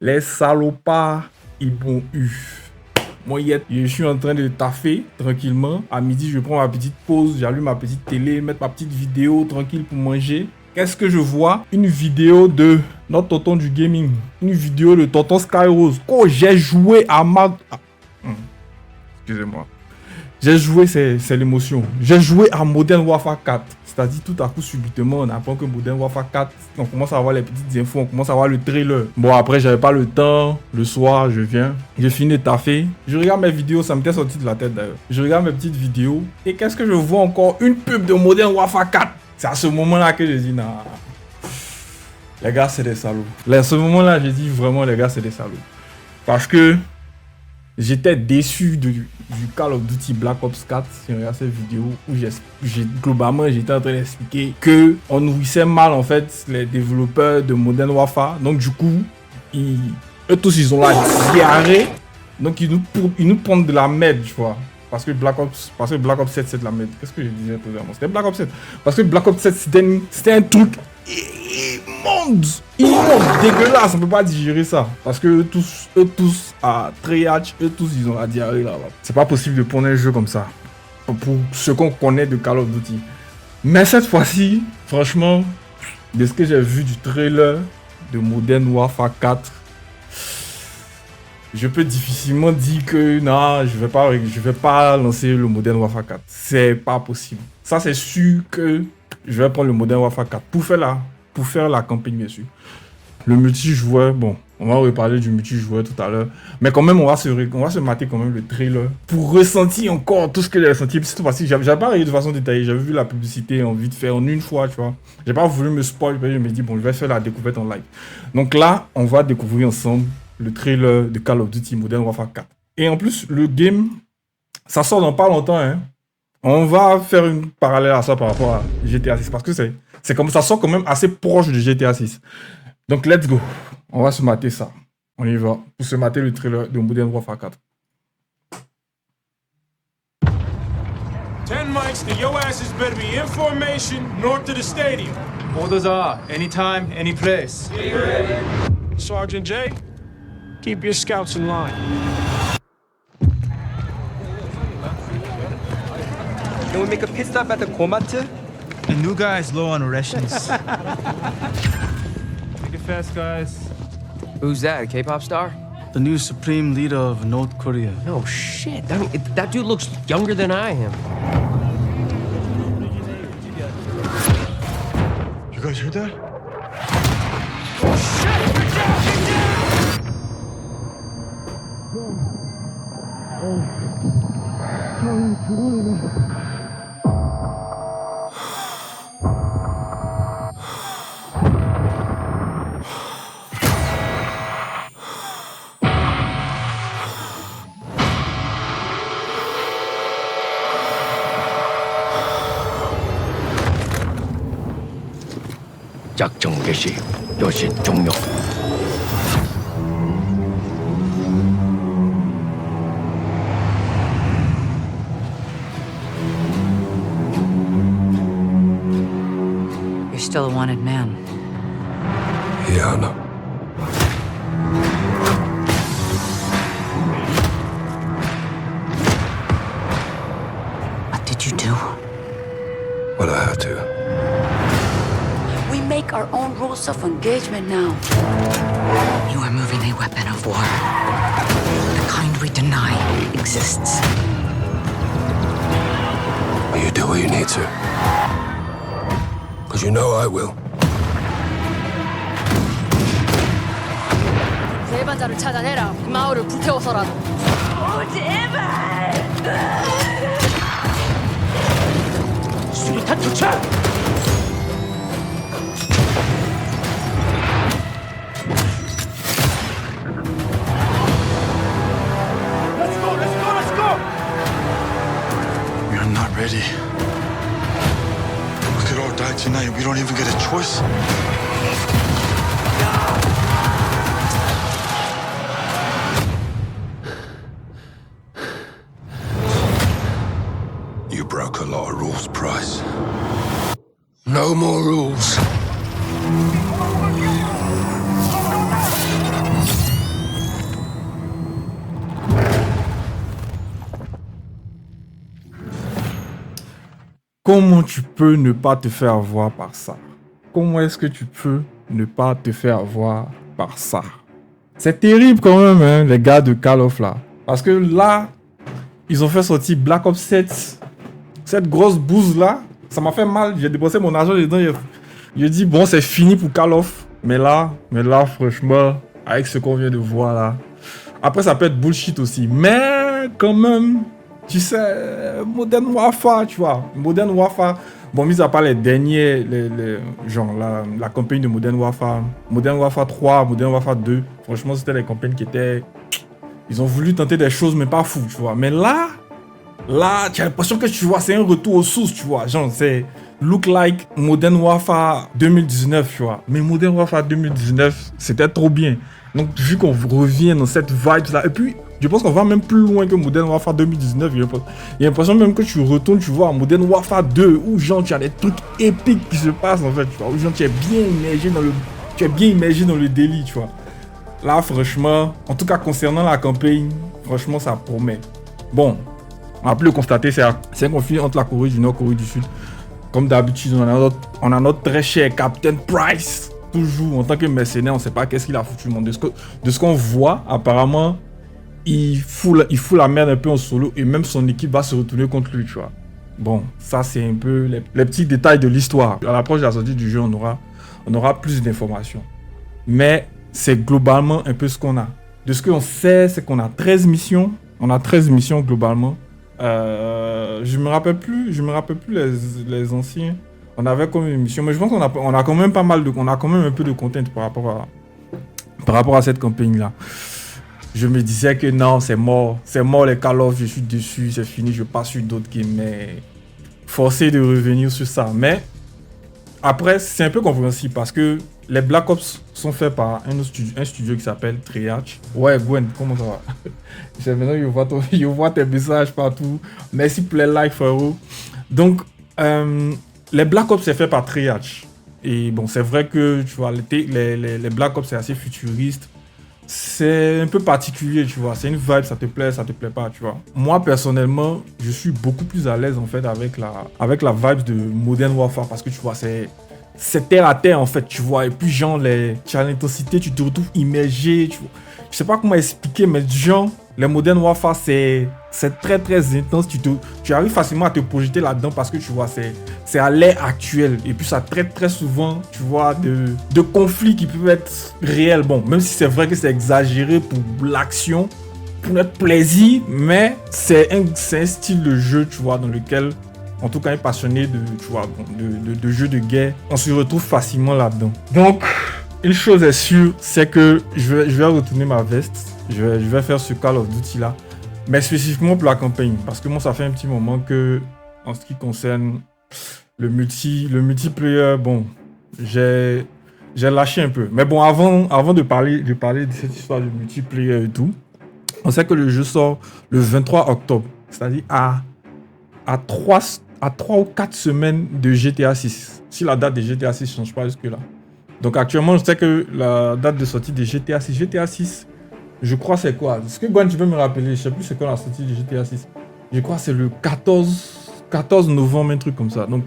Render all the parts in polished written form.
Les salopards, ils m'ont eu. Moi, je suis en train de taffer tranquillement. À midi, je prends ma petite pause, j'allume ma petite télé, mettre ma petite vidéo tranquille pour manger. Qu'est-ce que je vois? Une vidéo de notre tonton du gaming. Une vidéo de tonton Skyrose. Quand j'ai joué à Excusez-moi. J'ai joué, c'est l'émotion. J'ai joué à Modern Warfare 4. C'est-à-dire, tout à coup, subitement, on apprend que Modern Warfare 4, on commence à avoir les petites infos, on commence à avoir le trailer. Bon, après, j'avais pas le temps. Le soir, je viens. J'ai fini de taffer. Je regarde mes vidéos, ça m'était sorti de la tête d'ailleurs. Je regarde mes petites vidéos. Et qu'est-ce que je vois encore? Une pub de Modern Warfare 4. C'est à ce moment-là que je dis, non. Les gars, c'est des salauds. À ce moment-là, j'ai dit vraiment, les gars, c'est des salauds. Parce que j'étais déçu du Call of Duty Black Ops 4. Si on regarde cette vidéo où globalement j'étais en train d'expliquer que on nourrissait mal en fait les développeurs de Modern Warfare. Donc du coup, eux tous ils ont la diarrhée. Donc ils nous pondent de la merde, tu vois. Parce que Black Ops 7 c'est de la merde. Qu'est-ce que je disais précédemment? C'était Black Ops 7. Parce que Black Ops 7 c'était un truc immonde, dégueulasse, on peut pas digérer ça. Parce que eux tous à Treyarch, eux tous ils ont la diarrhée là-bas. C'est pas possible de prendre un jeu comme ça. Pour ce qu'on connaît de Call of Duty. Mais cette fois-ci, franchement, de ce que j'ai vu du trailer de Modern Warfare 4, je peux difficilement dire que non, je vais pas lancer le Modern Warfare 4. C'est pas possible. Ça c'est sûr que je vais prendre le Modern Warfare 4 pour faire la campagne, bien sûr. Le multijoueur, bon, on va reparler du multijoueur tout à l'heure. Mais quand même, on va se mater quand même le trailer pour ressentir encore tout ce que j'ai ressenti. Cette fois-ci, j'avais pas regardé de façon détaillée. J'avais vu la publicité en vite fait, en une fois, tu vois. J'ai pas voulu me spoil, mais je me dis, bon, je vais faire la découverte en live. Donc là, on va découvrir ensemble le trailer de Call of Duty Modern Warfare 4. Et en plus, le game, ça sort dans pas longtemps, hein. On va faire une parallèle à ça par rapport à GTA 6 parce que c'est comme ça sort quand même assez proche de GTA 6. Donc let's go. On va se mater ça. On y va pour se mater le trailer de Modern Warfare 4. 10 mics, then your asses better be in formation north of the stadium. Orders are anytime, any place. Sergeant J, keep your scouts in line. Can we make a pit stop at the Komatu? The new guy is low on rations. Make it fast, guys. Who's that, a K-pop star? The new supreme leader of North Korea. No shit. I mean, that dude looks younger than I am. You guys heard that? 작전 개시 요시 종료. You're still a wanted man. Yeah, I know. What did you do? What I had to. We make our own rules of engagement now. You are moving a weapon of war. The kind we deny exists. You do what you need to. Because you know I will. 배반자를 찾아내라. 이 마을을 불태워서라도. 수류탄 투척. You're not ready. We could all die tonight. We don't even get a choice. You broke a lot of rules, Price. No more rules. comment tu peux ne pas te faire avoir par ça? Comment est-ce que tu peux ne pas te faire avoir par ça? C'est terrible quand même, hein, les gars de Call of là. Parce que là, ils ont fait sortir Black Ops 7. Cette grosse bouse là, ça m'a fait mal. J'ai dépensé mon argent dedans. J'ai dit, bon, c'est fini pour Call of. Mais là, franchement, avec ce qu'on vient de voir là. Après, ça peut être bullshit aussi. Mais quand même, tu sais, Modern Warfare, tu vois. Modern Warfare. Bon, mis à part les derniers, genre la campagne de Modern Warfare 3, Modern Warfare 2, franchement, c'était les campagnes qui étaient... Ils ont voulu tenter des choses, mais pas fou, tu vois. Mais là, tu as l'impression que tu vois, c'est un retour aux sources, tu vois. Genre, c'est look like Modern Warfare 2019, tu vois. Mais Modern Warfare 2019, c'était trop bien. Donc, vu qu'on revient dans cette vibe-là, et puis... Je pense qu'on va même plus loin que Modern Warfare 2019. Il y a l'impression même que tu retournes, tu vois, à Modern Warfare 2, où genre tu as des trucs épiques qui se passent en fait, tu vois, où genre tu es bien immergé dans le délit, tu vois. Là, franchement, en tout cas concernant la campagne, franchement, ça promet. Bon, on a pu le constater, c'est un conflit entre la Corée du Nord et la Corée du Sud. Comme d'habitude, on a notre très cher Captain Price. Toujours, en tant que mercenaire, on ne sait pas qu'est-ce qu'il a foutu. De ce qu'on voit, apparemment, il fout la merde un peu en solo et même son équipe va se retourner contre lui, tu vois. Bon, ça c'est un peu les petits détails de l'histoire. À l'approche de la sortie du jeu, on aura plus d'informations. Mais c'est globalement un peu ce qu'on a. De ce qu'on sait, c'est qu'on a 13 missions. On a 13 missions globalement. Je me rappelle plus les anciens. On avait comme une mission, mais je pense qu'on a quand même on a quand même un peu de content par rapport à cette campagne là. Je me disais que non, c'est mort les Call of, je suis dessus, c'est fini, je passe sur d'autres games, mais forcé de revenir sur ça. Mais après, c'est un peu compréhensible parce que les Black Ops sont faits par un studio qui s'appelle Treyarch. Ouais, Gwen, comment ça va? Maintenant, je vois tes messages partout. Merci pour les likes, frérot. Donc, les Black Ops, c'est fait par Treyarch. Et bon, c'est vrai que, tu vois, les Black Ops, c'est assez futuriste. C'est un peu particulier, tu vois. C'est une vibe, ça te plaît pas, tu vois. Moi, personnellement, je suis beaucoup plus à l'aise, en fait, avec la vibe de Modern Warfare. Parce que, tu vois, c'est terre à terre, en fait, tu vois. Et puis, genre, tu as l'intensité, tu te retrouves immergé, tu vois. Je sais pas comment expliquer, mais genre, les Modern Warfare, c'est très, très intense. Tu arrives facilement à te projeter là-dedans parce que, tu vois, c'est à l'ère actuelle. Et puis, ça traite très souvent, tu vois, de conflits qui peuvent être réels. Bon, même si c'est vrai que c'est exagéré pour l'action, pour notre plaisir, mais c'est un style de jeu, tu vois, dans lequel, en tout cas, un passionné de jeux de guerre, on se retrouve facilement là-dedans. Donc, une chose est sûre, c'est que je vais retourner ma veste. Je vais faire ce Call of Duty là. Mais spécifiquement pour la campagne. Parce que moi, ça fait un petit moment que, en ce qui concerne le multiplayer, bon, j'ai lâché un peu. Mais bon, avant de parler de cette histoire de multiplayer et tout, on sait que le jeu sort le 23 octobre. C'est-à-dire à 3 ou 4 semaines de GTA 6. Si la date de GTA 6 ne change pas jusque-là. Donc actuellement, je sais que la date de sortie de GTA 6, je crois c'est quoi? Est-ce que Gwen, tu peux me rappeler? Je sais plus c'est quoi la sortie de GTA 6. Je crois que c'est le 14 novembre, un truc comme ça. Donc,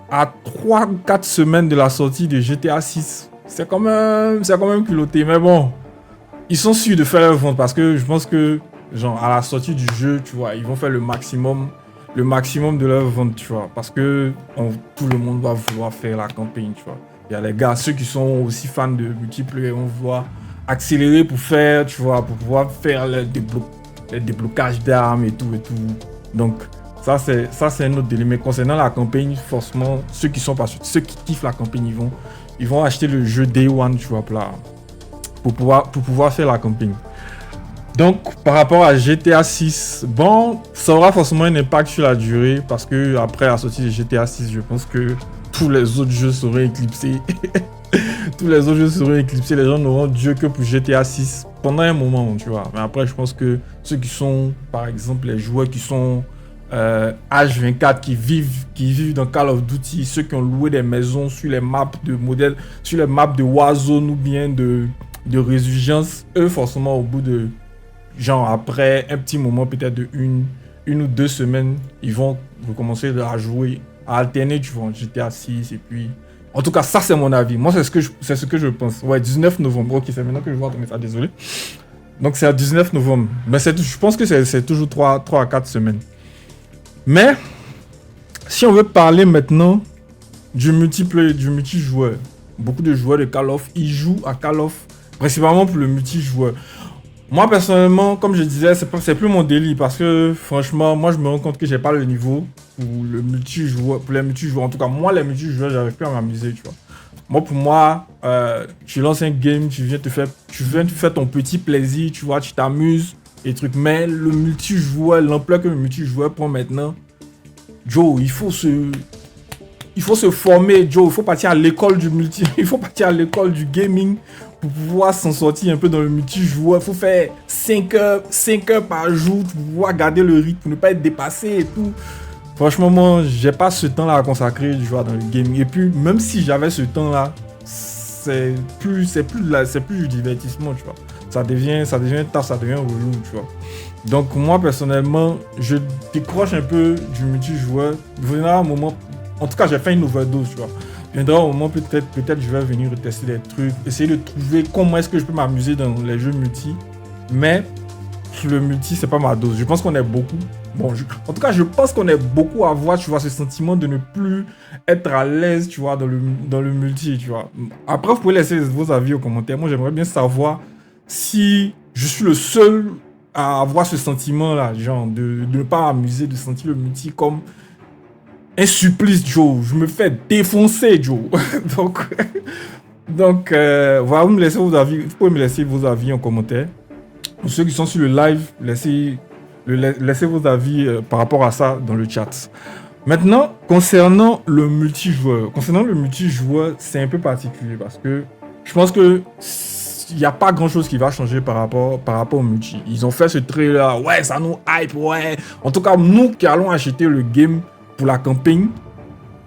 à 3 ou 4 semaines de la sortie de GTA 6, c'est quand même culotté. Mais bon, ils sont sûrs de faire leur vente parce que je pense que, genre, à la sortie du jeu, tu vois, ils vont faire le maximum de leur vente, tu vois. Parce que tout le monde va vouloir faire la campagne, tu vois. Il y a les gars, ceux qui sont aussi fans de multiplayer, on voit accélérer pour faire, tu vois, pour pouvoir faire les déblocages d'armes et tout. Donc, ça c'est un autre délai. Mais concernant la campagne, forcément, ceux qui kiffent la campagne, ils vont acheter le jeu Day One, tu vois, pour pouvoir faire la campagne. Donc, par rapport à GTA 6, bon, ça aura forcément un impact sur la durée parce que après la sortie de GTA 6, je pense que tous les autres jeux seraient éclipsés. Les gens n'auront Dieu que pour GTA 6 pendant un moment, tu vois. Mais après, je pense que ceux qui sont, par exemple, les joueurs qui sont H24, qui vivent dans Call of Duty, ceux qui ont loué des maisons sur les maps de modèles, sur les maps de Warzone ou bien de Résurgence, eux, forcément, au bout de, genre, après un petit moment, peut-être de 1 ou 2 semaines, ils vont recommencer à jouer, à alterner, tu vois, GTA 6 et puis... En tout cas, ça, c'est mon avis. Moi, c'est ce que je pense. Ouais, 19 novembre. Ok, c'est maintenant que je vois ton message, désolé. Donc, c'est à 19 novembre. Mais je pense que c'est toujours 3 à 4 semaines. Mais, si on veut parler maintenant du multiplayer, du multijoueur, beaucoup de joueurs de Call of, ils jouent à Call of principalement pour le multijoueur. Moi, personnellement, comme je disais, c'est plus mon délit parce que, franchement, moi, je me rends compte que j'ai pas le niveau pour le multijoueur, pour les multijoueurs. En tout cas, moi, les multijoueurs, j'arrive plus à m'amuser, tu vois. Moi, pour moi, tu lances un game, tu viens te faire ton petit plaisir, tu vois, tu t'amuses et trucs. Mais le multijoueur, l'ampleur que le multijoueur prend maintenant, Joe, il faut se former, Joe. Il faut partir à l'école du il faut partir à l'école du gaming pour pouvoir s'en sortir un peu dans le multijoueur. Il faut faire 5 heures par jour pour pouvoir garder le rythme, pour ne pas être dépassé et tout. Franchement, moi, j'ai pas ce temps-là à consacrer, tu vois, dans le gaming. Et puis, même si j'avais ce temps-là, c'est plus du divertissement, tu vois. Ça devient tard, ça devient relou, tu vois. Donc, moi, personnellement, je décroche un peu du multijoueur. Il viendra un moment, en tout cas, j'ai fait une overdose, tu vois. Il viendra un moment, peut-être je vais venir tester des trucs, essayer de trouver comment est-ce que je peux m'amuser dans les jeux multi. Mais, le multi, c'est pas ma dose. Je pense qu'on est beaucoup. En tout cas, je pense qu'on est beaucoup à avoir, tu vois, ce sentiment de ne plus être à l'aise, tu vois, dans le multi, tu vois. Après, vous pouvez laisser vos avis aux commentaires. Moi, j'aimerais bien savoir si je suis le seul à avoir ce sentiment-là, genre, de ne pas m'amuser, de sentir le multi comme un supplice, Joe. Je me fais défoncer, Joe. Donc, voilà, vous pouvez me laisser vos avis en commentaire. Pour ceux qui sont sur le live, laissez vos avis par rapport à ça dans le chat. Maintenant, concernant le multijoueur, c'est un peu particulier parce que je pense que il n'y a pas grand chose qui va changer par rapport au multi. Ils ont fait ce trailer, ouais, ça nous hype, ouais. En tout cas, nous qui allons acheter le game pour la campagne,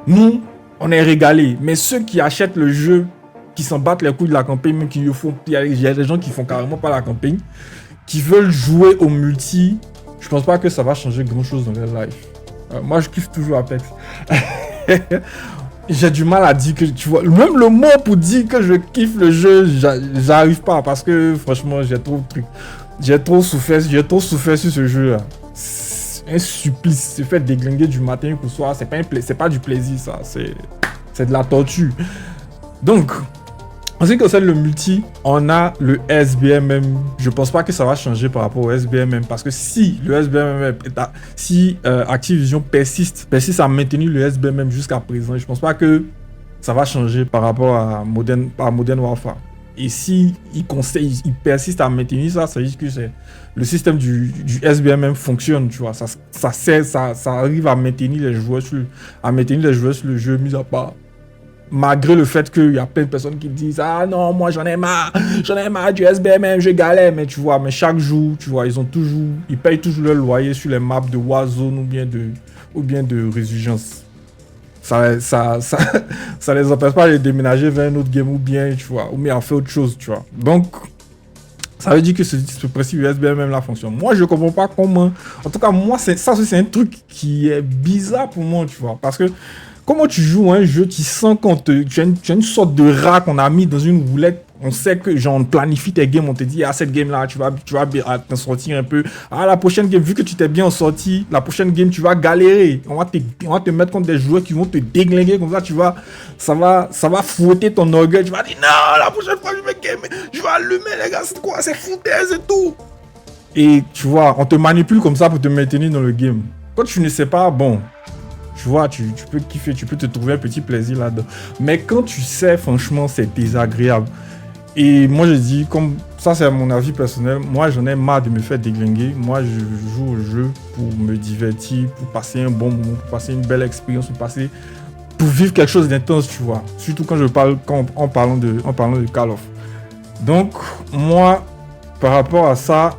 nous, on est régalés. Mais ceux qui achètent le jeu, qui s'en battent les couilles de la campagne, même il y a des gens qui font carrément pas la campagne, qui veulent jouer au multi, je pense pas que ça va changer grand chose dans leur life. Moi, je kiffe toujours Apex. J'ai du mal à dire que, tu vois, même le mot pour dire que je kiffe le jeu, j'arrive pas parce que, franchement, j'ai trop de trucs. J'ai trop souffert sur ce jeu-là. C'est un supplice. Se faire déglinguer du matin au soir, c'est pas du plaisir, ça. C'est de la torture. Donc, en ce qui concerne le multi, on a le SBMM. Je pense pas que ça va changer par rapport au SBMM parce que si le SBMM, Activision persiste à maintenir le SBMM jusqu'à présent, je pense pas que ça va changer par rapport à Modern Warfare. Et si il persiste à maintenir ça, ça veut dire que le système du SBMM fonctionne, tu vois. Ça arrive à maintenir les joueurs sur le jeu, mis à part. Malgré le fait qu'il y a plein de personnes qui disent « Ah non, moi j'en ai marre du SBMM, je galère. » Mais tu vois, chaque jour, tu vois, ils payent toujours leur loyer sur les maps de Warzone ou bien de Résurgence. Ça les empêche pas de déménager vers un autre game ou bien à faire autre chose, tu vois. Donc, ça veut dire que ce principe du SBMM là fonctionne. Moi, je comprends pas comment. En tout cas, moi, c'est un truc qui est bizarre pour moi, tu vois. Parce que comment tu joues un jeu, tu sens tu as une sorte de rat qu'on a mis dans une roulette. On sait que genre on planifie tes games, on te dit cette game là tu vas t'en sortir un peu. La prochaine game, vu que tu t'es bien sorti, la prochaine game tu vas galérer. On va te mettre contre des joueurs qui vont te déglinguer comme ça, ça va fouetter ton orgueil. Tu vas dire non, la prochaine fois je vais allumer les gars, c'est quoi, c'est foutaise et tout. Et tu vois, on te manipule comme ça pour te maintenir dans le game. Quand tu ne sais pas, bon, tu vois, tu peux kiffer, tu peux te trouver un petit plaisir là-dedans. Mais quand tu sais, franchement, c'est désagréable. Et moi, je dis, comme ça, c'est mon avis personnel, moi, j'en ai marre de me faire déglinguer. Moi, je joue au jeu pour me divertir, pour passer un bon moment, pour passer une belle expérience, pour vivre quelque chose d'intense, tu vois. Surtout en parlant de Call of. Donc, moi, par rapport à ça,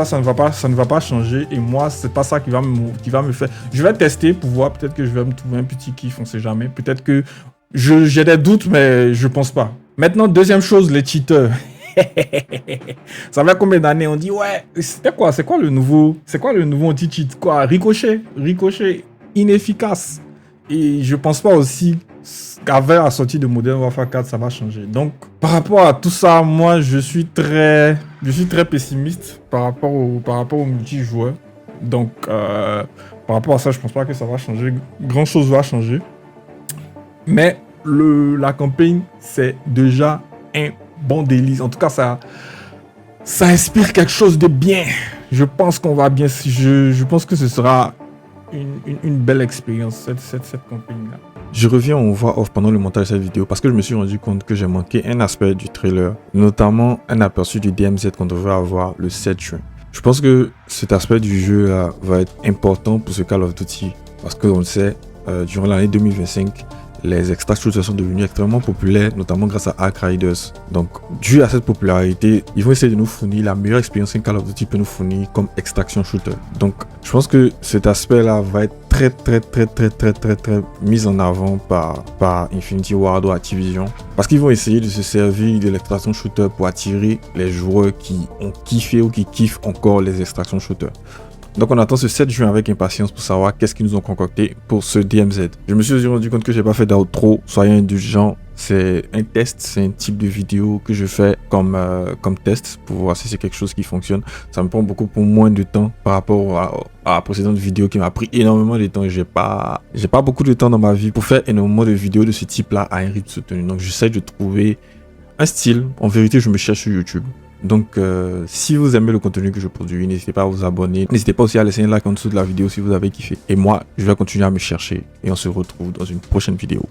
ça ne va pas changer. Et moi, c'est pas ça qui va me faire. Je vais tester pour voir, peut-être que je vais me trouver un petit kiff, on sait jamais. Peut-être que j'ai des doutes, mais je pense pas. Maintenant, deuxième chose, les cheaters. Ça fait combien d'années on dit ouais, c'est quoi le nouveau anti-cheat quoi, ricochet inefficace. Et je pense pas aussi qu'avec la sortie de Modern Warfare 4 ça va changer. Donc par rapport à tout ça, moi je suis très pessimiste par rapport au multijoueur. Donc par rapport à ça, je pense pas que ça va changer, grand chose va changer. Mais la campagne c'est déjà un bon délice. En tout cas, ça inspire quelque chose de bien. Je pense qu'on va bien. Je pense que ce sera une belle expérience, cette campagne-là. Je reviens en voix off pendant le montage de cette vidéo parce que je me suis rendu compte que j'ai manqué un aspect du trailer, notamment un aperçu du DMZ qu'on devrait avoir le 7 juin. Je pense que cet aspect du jeu là va être important pour ce Call of Duty parce que on le sait, durant l'année 2025, les extract shooters sont devenus extrêmement populaires, notamment grâce à Ark Riders. Donc, dû à cette popularité, ils vont essayer de nous fournir la meilleure expérience qu'un Call of Duty peut nous fournir comme extraction shooter. Donc, je pense que cet aspect-là va être très mis en avant par Infinity Ward ou Activision. Parce qu'ils vont essayer de se servir de l'extraction shooter pour attirer les joueurs qui ont kiffé ou qui kiffent encore les extraction shooters. Donc on attend ce 7 juin avec impatience pour savoir qu'est-ce qu'ils nous ont concocté pour ce DMZ. Je me suis aussi rendu compte que j'ai pas fait d'outro, soyez indulgents. C'est un test, c'est un type de vidéo que je fais comme test pour voir si c'est quelque chose qui fonctionne. Ça me prend beaucoup moins de temps par rapport à la précédente vidéo qui m'a pris énormément de temps. J'ai pas beaucoup de temps dans ma vie pour faire énormément de vidéos de ce type-là à un rythme soutenu. Donc j'essaie de trouver un style. En vérité, je me cherche sur YouTube. Donc si vous aimez le contenu que je produis, n'hésitez pas à vous abonner. N'hésitez pas aussi à laisser un like en dessous de la vidéo si vous avez kiffé. Et moi, je vais continuer à me chercher et on se retrouve dans une prochaine vidéo.